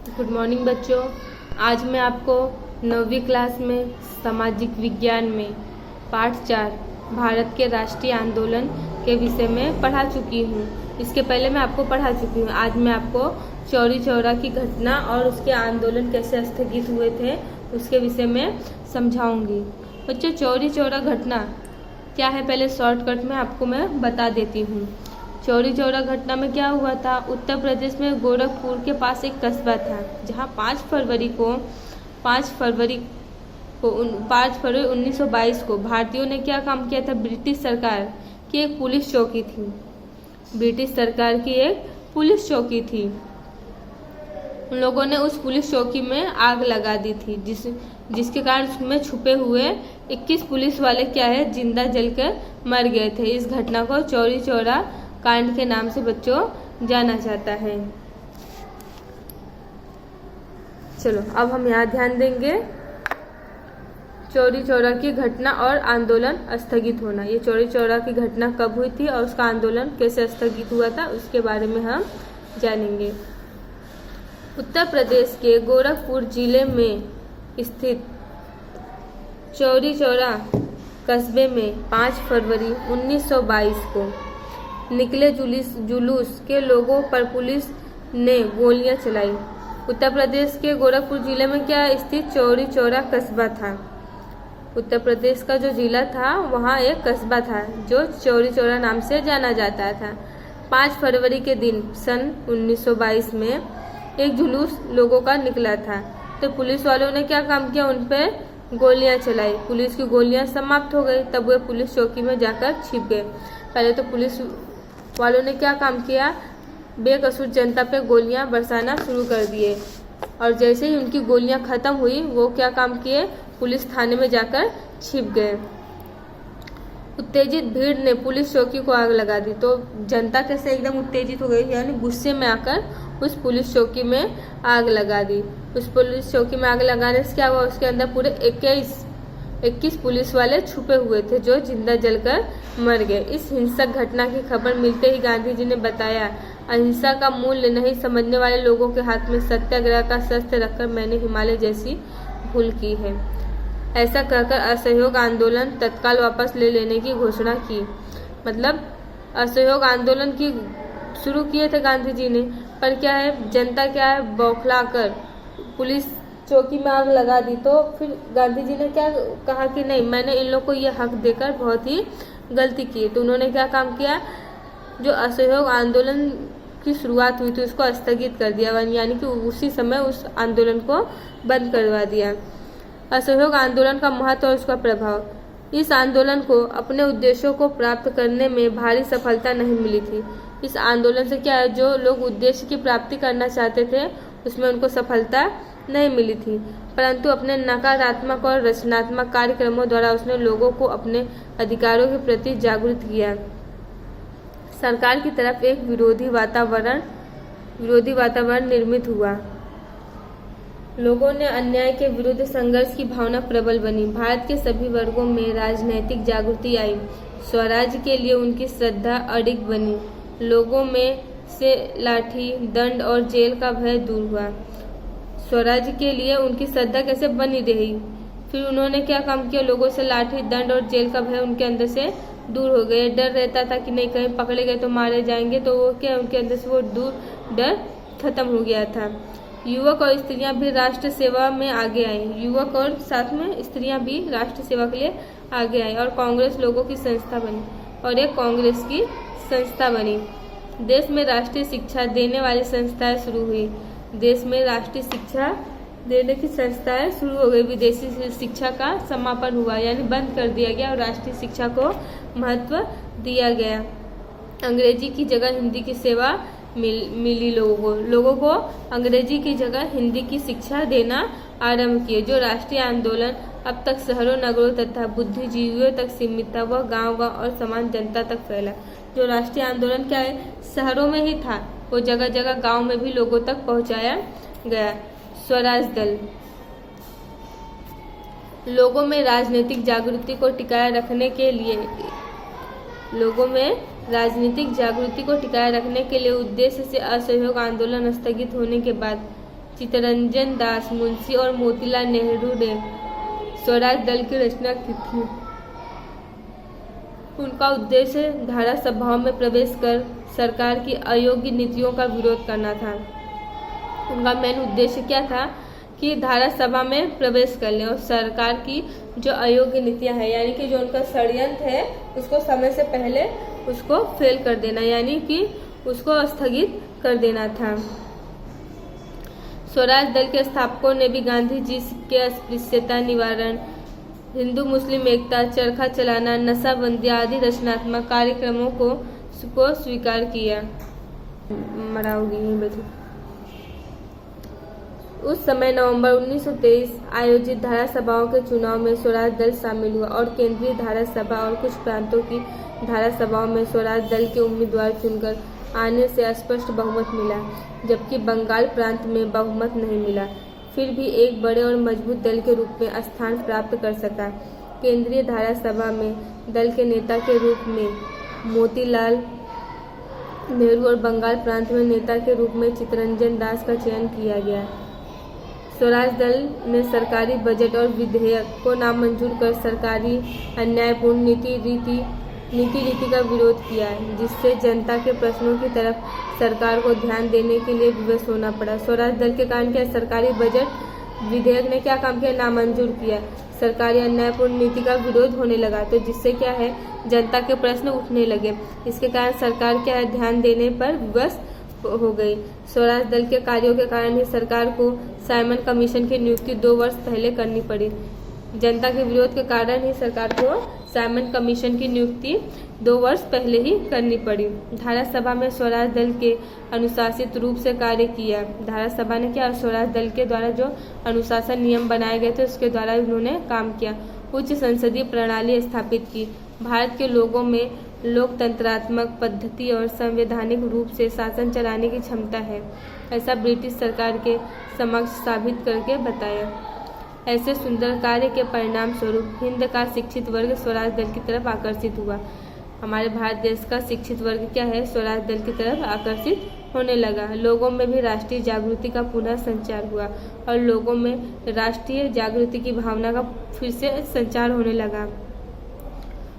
Good morning बच्चों। आज मैं आपको 9वीं क्लास में सामाजिक विज्ञान में पाठ 4 भारत के राष्ट्रीय आंदोलन के विषय में पढ़ा चुकी हूँ। इसके पहले मैं आपको पढ़ा चुकी हूँ। आज मैं आपको चौरी चौरा की घटना और उसके आंदोलन कैसे स्थगित हुए थे उसके विषय में समझाऊंगी। बच्चों, चौरी चौरा घटना क्या है पहले शॉर्टकट में आपको मैं बता देती हूँ। चौरी चौरा घटना में क्या हुआ था, उत्तर प्रदेश में गोरखपुर के पास एक कस्बा था जहाँ 5 फरवरी 1922 को भारतीयों ने क्या काम किया था, ब्रिटिश सरकार की एक पुलिस चौकी थी। ब्रिटिश सरकार की एक पुलिस चौकी थी। उन लोगों ने उस पुलिस चौकी में आग लगा दी थी जिसके कारण उसमें छुपे हुए 21 पुलिस वाले क्या है, जिंदा जलकर मर गए थे। इस घटना को चौरी चौरा कांड के नाम से बच्चों जाना जाता है। चलो अब हम यहाँ ध्यान देंगे चौरी चौरा की घटना और आंदोलन स्थगित होना। ये चौरी चौरा की घटना कब हुई थी और उसका आंदोलन कैसे स्थगित हुआ था उसके बारे में हम जानेंगे। उत्तर प्रदेश के गोरखपुर जिले में स्थित चौरी चौरा कस्बे में 5 फरवरी 1922 को निकले जुलूस के लोगों पर पुलिस ने गोलियां चलाई। उत्तर प्रदेश के गोरखपुर जिले में क्या स्थित चौरी चौरा कस्बा था। उत्तर प्रदेश का जो जिला था वहाँ एक कस्बा था जो चौरी चौरा नाम से जाना जाता था। 5 फरवरी के दिन सन 1922 में एक जुलूस लोगों का निकला था, तो पुलिस वालों ने क्या काम किया, उन पर गोलियां चलाई। पुलिस की गोलियां समाप्त हो गई, तब वे पुलिस चौकी में जाकर छिप गए। पहले तो पुलिस वालों ने क्या काम किया, बेकसूर जनता पे गोलियां बरसाना शुरू कर दिए और जैसे ही उनकी गोलियां खत्म हुई वो क्या काम किए, पुलिस थाने में जाकर छिप गए। उत्तेजित भीड़ ने पुलिस चौकी को आग लगा दी, तो जनता कैसे एकदम उत्तेजित हो गई, यानी गुस्से में आकर उस पुलिस चौकी में आग लगा दी। उस पुलिस चौकी में आग लगाने से क्या हुआ, उसके अंदर पूरे 21 पुलिस वाले छुपे हुए थे जो जिंदा जलकर मर गए। इस हिंसक घटना की खबर मिलते ही गांधी जी ने बताया, अहिंसा का मूल्य नहीं समझने वाले लोगों के हाथ में सत्याग्रह का शस्त्र रखकर मैंने हिमालय जैसी भूल की है। ऐसा कहकर असहयोग आंदोलन तत्काल वापस ले लेने की घोषणा की। मतलब असहयोग आंदोलन की शुरू किए थे गांधी जी ने, पर क्या है, जनता क्या है, बौखला कर पुलिस चौकी में आग लगा दी। तो फिर गांधी जी ने क्या कहा कि नहीं, मैंने इन लोगों को ये हक देकर बहुत ही गलती की। तो उन्होंने क्या काम किया, जो असहयोग आंदोलन की शुरुआत हुई थी उसको स्थगित कर दिया, यानी कि उसी समय उस आंदोलन को बंद करवा दिया। असहयोग आंदोलन का महत्व और उसका प्रभाव। इस आंदोलन को अपने उद्देश्यों को प्राप्त करने में भारी सफलता नहीं मिली थी। इस आंदोलन से क्या है, जो लोग उद्देश्य की प्राप्ति करना चाहते थे उसमें उनको सफलता नहीं मिली थी, परंतु अपने नकारात्मक और रचनात्मक कार्यक्रमों द्वारा उसने लोगों को अपने अधिकारों के प्रति जागरूक किया। सरकार की तरफ एक विरोधी वातावरण निर्मित हुआ। लोगों ने अन्याय के विरुद्ध संघर्ष की भावना प्रबल बनी। भारत के सभी वर्गों में राजनैतिक जागृति आई। स्वराज के लिए उनकी श्रद्धा अडिग बनी। लोगों में से लाठी, दंड और जेल का भय दूर हुआ। स्वराज के लिए उनकी श्रद्धा कैसे बनी रही, फिर उन्होंने क्या काम किया, लोगों से लाठी, दंड और जेल का भय उनके अंदर से दूर हो गए। डर रहता था कि नहीं कहीं पकड़े गए तो मारे जाएंगे, तो वो क्या, उनके अंदर से वो डर खत्म हो गया था। युवक और स्त्रियां भी राष्ट्र सेवा में आगे आई। युवक और साथ में स्त्रियां भी राष्ट्र सेवा के लिए आगे आई और कांग्रेस लोगों की संस्था बनी और एक कांग्रेस की संस्था बनी। देश में राष्ट्रीय शिक्षा देने वाली संस्थाएं शुरू हुई। देश में राष्ट्रीय शिक्षा देने की संस्थाएं शुरू हो गई। विदेशी शिक्षा का समापन हुआ, यानी बंद कर दिया गया और राष्ट्रीय शिक्षा को महत्व दिया गया। अंग्रेजी की जगह हिंदी की सेवा मिली। लोगों को अंग्रेजी की जगह हिंदी की शिक्षा देना आरंभ किए। जो राष्ट्रीय आंदोलन अब तक शहरों, नगरों तथा बुद्धिजीवियों तक सीमित था, वह गांव-गांव और सामान्य जनता तक फैला। जो राष्ट्रीय आंदोलन क्या है, शहरों में ही था, वो जगह जगह गांव में भी लोगों तक पहुंचाया गया। स्वराज दल लोगों में राजनीतिक जागृति को टिकाए रखने के लिए उद्देश्य से असहयोग आंदोलन स्थगित होने के बाद चित्तरंजन दास, मुंशी और मोतीलाल नेहरू ने स्वराज दल की रचना की थी। उनका उद्देश्य धारा सभाओं में प्रवेश कर सरकार की अयोग्य नीतियों का विरोध करना था। उनका मेन उद्देश्य क्या था कि धारा सभा में प्रवेश कर लें और सरकार की जो अयोग्य नीतियां हैं, यानी कि जो उनका षड्यंत्र है उसको समय से पहले उसको फेल कर देना, यानी कि उसको स्थगित कर देना था। स्वराज दल के स्थापकों ने भी गांधी जी के अस्पृश्यता निवारण, हिंदू मुस्लिम एकता, चरखा चलाना, नशाबंदी आदि रचनात्मक कार्यक्रमों को स्वीकार किया। उस समय नवंबर 1923 आयोजित धारा सभाओं के चुनाव में स्वराज दल शामिल हुआ और केंद्रीय धारा सभा और कुछ प्रांतों की धारा सभाओं में स्वराज दल के उम्मीदवार चुनकर आने से स्पष्ट बहुमत मिला, जबकि बंगाल प्रांत में बहुमत नहीं मिला। फिर भी एक बड़े और मजबूत दल के रूप में स्थान प्राप्त कर सका। केंद्रीय धारा सभा में दल के नेता के रूप में मोतीलाल नेहरू और बंगाल प्रांत में नेता के रूप में चित्तरंजन दास का चयन किया गया। स्वराज दल ने सरकारी बजट और विधेयक को नामंजूर कर सरकारी अन्यायपूर्ण नीति रीति का विरोध किया, जिससे जनता के प्रश्नों की तरफ सरकार को ध्यान देने के लिए विवश होना पड़ा। स्वराज दल के कारण क्या सरकारी बजट विधेयक ने क्या काम किया, नामंजूर किया, सरकारी अन्यायपूर्ण नीति का विरोध होने लगा, तो जिससे क्या है जनता के प्रश्न उठने लगे। इसके कारण सरकार क्या है ध्यान देने पर विवश हो गई। स्वराज दल के कार्यों के कारण ही सरकार को साइमन कमीशन की नियुक्ति 2 वर्ष पहले करनी पड़ी। जनता के विरोध के कारण ही सरकार को साइमन कमीशन की नियुक्ति 2 वर्ष पहले ही करनी पड़ी। धारा सभा में स्वराज दल के अनुशासित रूप से कार्य किया। धारा सभा ने क्या स्वराज दल के द्वारा जो अनुशासन नियम बनाए गए थे उसके द्वारा उन्होंने काम किया। उच्च संसदीय प्रणाली स्थापित की। भारत के लोगों में लोकतंत्रात्मक पद्धति और संवैधानिक रूप से शासन चलाने की क्षमता है, ऐसा ब्रिटिश सरकार के समक्ष साबित करके बताया। ऐसे सुंदर कार्य के परिणाम स्वरूप हिंद का शिक्षित वर्ग स्वराज दल की तरफ आकर्षित हुआ। हमारे भारत देश का शिक्षित वर्ग क्या है, स्वराज दल की तरफ आकर्षित होने लगा। लोगों में भी राष्ट्रीय जागृति का पुनः संचार हुआ और लोगों में राष्ट्रीय जागृति की भावना का फिर से संचार होने लगा।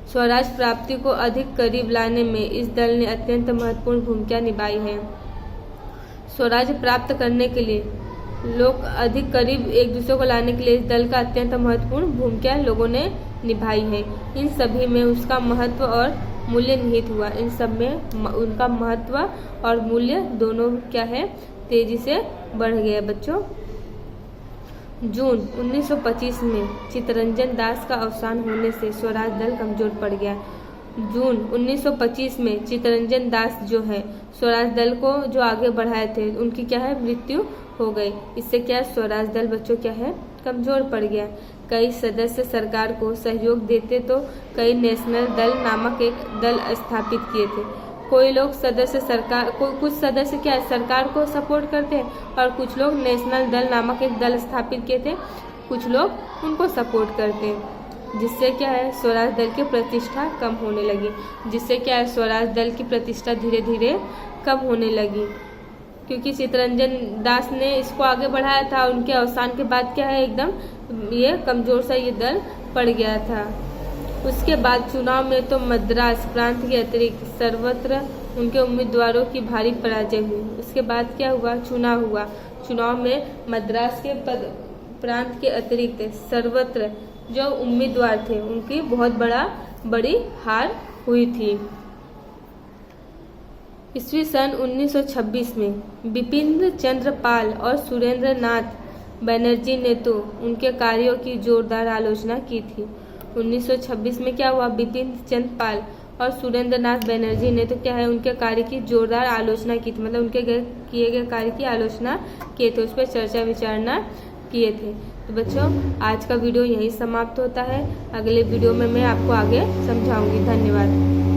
स्वराज प्राप्ति को अधिक करीब लाने में इस दल ने अत्यंत महत्वपूर्ण भूमिका निभाई है। स्वराज प्राप्त करने के लिए लोग अधिक करीब एक दूसरे को लाने के लिए इस दल का अत्यंत महत्वपूर्ण भूमिका लोगों ने निभाई है। इन सभी में उसका महत्व और मूल्य निहित हुआ। इन सब में उनका महत्व और मूल्य दोनों क्या है तेजी से बढ़ गया। बच्चों, जून 1925 में चित्तरंजन दास का अवसान होने से स्वराज दल कमजोर पड़ गया। जून 1925 में चित्तरंजन दास जो है स्वराज दल को जो आगे बढ़ाए थे उनकी क्या है मृत्यु हो गई। इससे क्या स्वराज दल बच्चों क्या है कमजोर पड़ गया। कई सदस्य सरकार को सहयोग देते तो कई नेशनल दल नामक एक दल स्थापित किए थे। कोई लोग सदस्य सरकार कुछ सदस्य क्या सरकार को सपोर्ट करते हैं और कुछ लोग नेशनल दल नामक एक दल स्थापित किए थे, कुछ लोग उनको सपोर्ट करते हैं। जिससे क्या है स्वराज दल की प्रतिष्ठा कम होने लगी। जिससे क्या है स्वराज दल की प्रतिष्ठा धीरे धीरे कम होने लगी, क्योंकि चित्तरंजन दास ने इसको आगे बढ़ाया था। उनके अवसान के बाद क्या है एकदम ये कमजोर सा ये दल पड़ गया था। उसके बाद चुनाव में तो मद्रास प्रांत के अतिरिक्त सर्वत्र उनके उम्मीदवारों की भारी पराजय हुई। उसके बाद क्या हुआ, चुनाव हुआ। चुनाव में मद्रास के प्रांत के अतिरिक्त सर्वत्र जो उम्मीदवार थे उनकी बहुत बड़ी हार हुई थी। ईस्वी सन 1926 में बिपिन चंद्र पाल और सुरेंद्र नाथ बनर्जी ने तो उनके कार्यों की जोरदार आलोचना की थी। 1926 में क्या हुआ, बिपिन चंद्र पाल और सुरेंद्र नाथ बनर्जी ने तो क्या है उनके कार्य की जोरदार आलोचना की थी। मतलब उनके किए गए कार्य की आलोचना किए थे, उस पर चर्चा विचारणा किए थे। तो बच्चों आज का वीडियो यहीं समाप्त होता है। अगले वीडियो में मैं आपको आगे समझाऊंगी। धन्यवाद।